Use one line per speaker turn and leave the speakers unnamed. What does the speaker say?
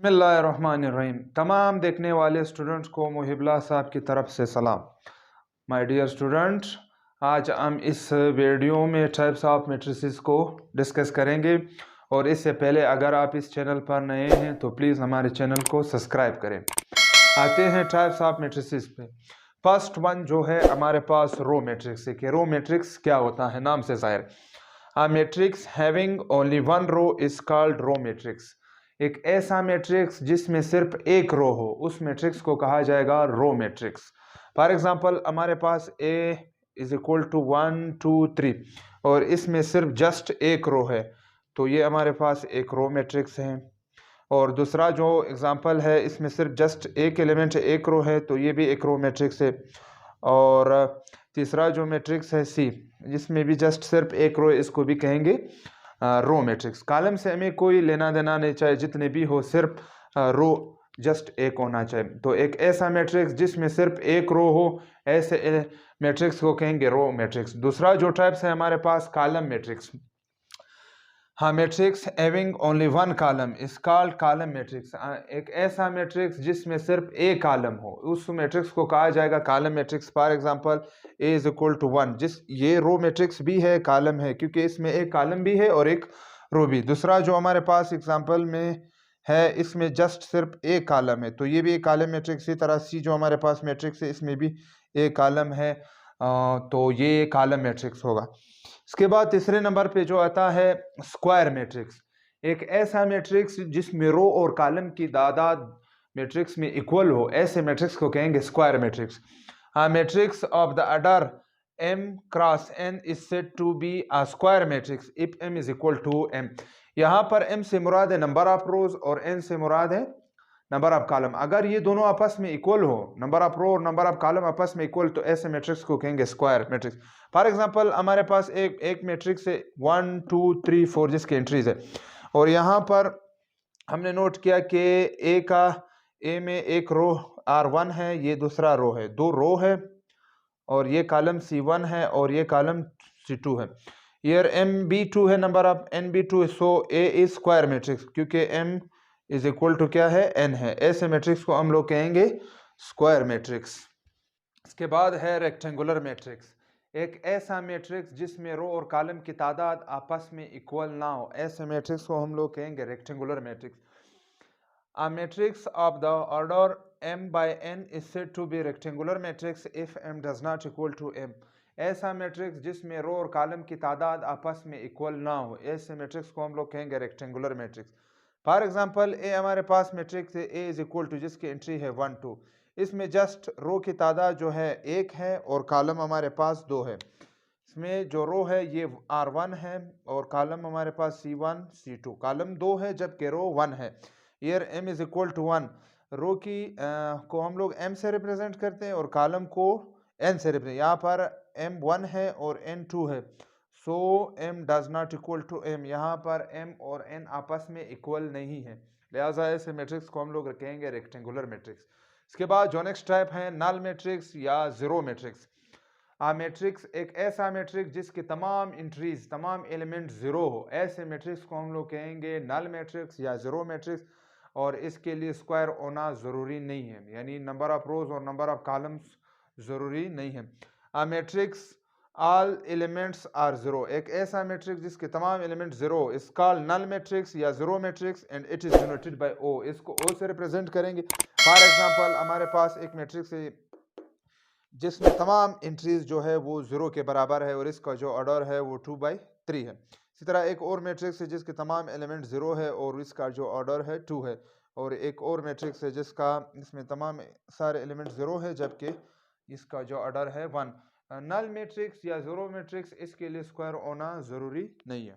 बिस्मिल्लाहिर्रहमानिर्रहीम। तमाम देखने वाले स्टूडेंट्स को मुहिबला साहब की तरफ से सलाम। माय डियर स्टूडेंट, आज हम इस वीडियो में टाइप्स ऑफ मैट्रिसेस को डिस्कस करेंगे। और इससे पहले अगर आप इस चैनल पर नए हैं तो प्लीज़ हमारे चैनल को सब्सक्राइब करें। आते हैं टाइप्स ऑफ मैट्रिसेस पे। फर्स्ट वन जो है हमारे पास रो मैट्रिक्स है। कि रो मैट्रिक्स क्या होता है, नाम से ज़ाहिर। A matrix having only one row is called row matrix। एक ऐसा मैट्रिक्स जिसमें सिर्फ एक रो हो, उस मैट्रिक्स को कहा जाएगा रो मैट्रिक्स। फॉर एग्जांपल हमारे पास A इज इक्वल टू 1 2 3 और इसमें सिर्फ जस्ट एक रो है, तो ये हमारे पास एक रो मैट्रिक्स है। और दूसरा जो एग्जांपल है, इसमें सिर्फ जस्ट एक एलिमेंट एक रो है, तो ये भी एक रो मैट्रिक्स है। और तीसरा जो मैट्रिक्स है सी, जिसमें भी जस्ट सिर्फ एक रो, इसको भी कहेंगे रो मैट्रिक्स। कॉलम से हमें कोई लेना देना नहीं चाहिए, जितने भी हो सिर्फ रो जस्ट एक होना चाहिए। तो एक ऐसा मैट्रिक्स जिसमें सिर्फ एक रो हो, ऐसे मैट्रिक्स को कहेंगे रो मैट्रिक्स। दूसरा जो टाइप्स है हमारे पास कॉलम मैट्रिक्स। हाँ, matrix having only one column is called column matrix. एक ऐसा मैट्रिक्स जिसमें सिर्फ एक कॉलम हो, उस मैट्रिक्स को कहा जाएगा column matrix. For example a is equal to 1, जिस ये रो मैट्रिक्स भी है, कॉलम है, क्योंकि इसमें एक कॉलम भी है और एक रो भी। दूसरा जो हमारे पास एग्जांपल में है, इसमें जस्ट सिर्फ एक कॉलम है, तो ये भी एक कॉलम मैट्रिक्स। इसी तरह सी जो हमारे पास मैट्रिक्स है, इसमें भी एक कॉलम है, तो ये कॉलम मैट्रिक्स होगा। इसके बाद तीसरे नंबर पे जो आता है स्क्वायर मैट्रिक्स। एक ऐसा मैट्रिक्स जिसमें रो और कॉलम की तादाद मैट्रिक्स में इक्वल हो, ऐसे मैट्रिक्स को कहेंगे square matrix. A matrix of the order m cross n is said to be a square matrix if m is equal to m। यहाँ पर m से मुराद है नंबर ऑफ रोज और n से मुराद है नंबर ऑफ कॉलम। अगर ये दोनों आपस में इक्वल हो, नंबर ऑफ रो और नंबर ऑफ कॉलम आपस में इक्वल, तो ऐसे मैट्रिक्स को कहेंगे स्क्वायर मैट्रिक्स। फॉर एग्जांपल हमारे पास एक मैट्रिक्स है 1 2 3 4 जिसके एंट्रीज है, और यहाँ पर हमने नोट किया कि ए में एक रो R1 है, ये दूसरा रो है, दो रो है, और ये कॉलम C1 है और ये कॉलम C2 है। ईयर MB2 है, नंबर ऑफ NB2 है। सो A इज स्क्वायर मैट्रिक्स, क्योंकि M इज इक्वल टू क्या है, N है। ऐसे मैट्रिक्स को हम लोग कहेंगे स्क्वायर मैट्रिक्स। इसके बाद है रेक्टेंगुलर मैट्रिक्स। एक ऐसा मैट्रिक्स जिसमें रो और कॉलम की तादाद आपस में इक्वल ना हो, ऐसे मैट्रिक्स को हम लोग कहेंगे rectangular matrix. A matrix of the order m by n is said to be rectangular matrix if m does not equal to m। ऐसा मैट्रिक्स जिसमें रो और कॉलम की तादाद आपस में इक्वल ना हो, ऐसे मैट्रिक्स को हम लोग कहेंगे रेक्टेंगुलर मैट्रिक्स। फॉर एग्जांपल ए हमारे पास मैट्रिक्स है, ए इज इक्वल टू, जिसकी एंट्री है 1 2। इसमें जस्ट रो की तादाद जो है एक है और कॉलम हमारे पास दो है। इसमें जो रो है ये R1 है और कॉलम हमारे पास C1 C2, कॉलम दो है जबकि रो 1 है। Here m is equal to 1, row की को हम लोग m से रिप्रेजेंट करते हैं और कॉलम को n से रिप्रेजेंट। यहाँ पर m1 है और n2 है, so m does not equal to m। यहाँ पर m और n आपस में इक्वल नहीं है, लिहाजा ऐसे मैट्रिक्स को हम लोग कहेंगे रेक्टेंगुलर मैट्रिक्स। इसके बाद जो नेक्स्ट टाइप है नल मैट्रिक्स या जीरो मैट्रिक्स। आ मैट्रिक्स एक ऐसा मैट्रिक्स जिसके तमाम एंट्रीज, तमाम एलिमेंट जीरो हो, ऐसे मैट्रिक्स को हम लोग कहेंगे नल मैट्रिक्स या जीरो मैट्रिक्स। और इसके लिए स्क्वायर होना ज़रूरी नहीं है, यानी नंबर ऑफ रोज और नंबर ऑफ कॉलम्स ज़रूरी नहीं है। A matrix all elements are zero. एक ऐसा मैट्रिक्स जिसके तमाम element zero is called null matrix या zero matrix and it is denoted by O. इसको ओ से रिप्रेजेंट करेंगे। फॉर एग्जांपल हमारे पास एक मैट्रिक्स है जिसमें तमाम एंट्रीज जो है वो जीरो के बराबर है और इसका जो ऑर्डर है वो 2/3 है। इसी तरह एक और मैट्रिक्स है जिसके तमाम एलिमेंट जीरो है और इसका जो ऑर्डर है 2 है। और एक और मैट्रिक्स है जिसका इसमें तमाम सारे एलिमेंट जीरो है जबकि इसका जो ऑर्डर है 1। नल मैट्रिक्स या जीरो मैट्रिक्स, इसके लिए स्क्वायर होना ज़रूरी नहीं है।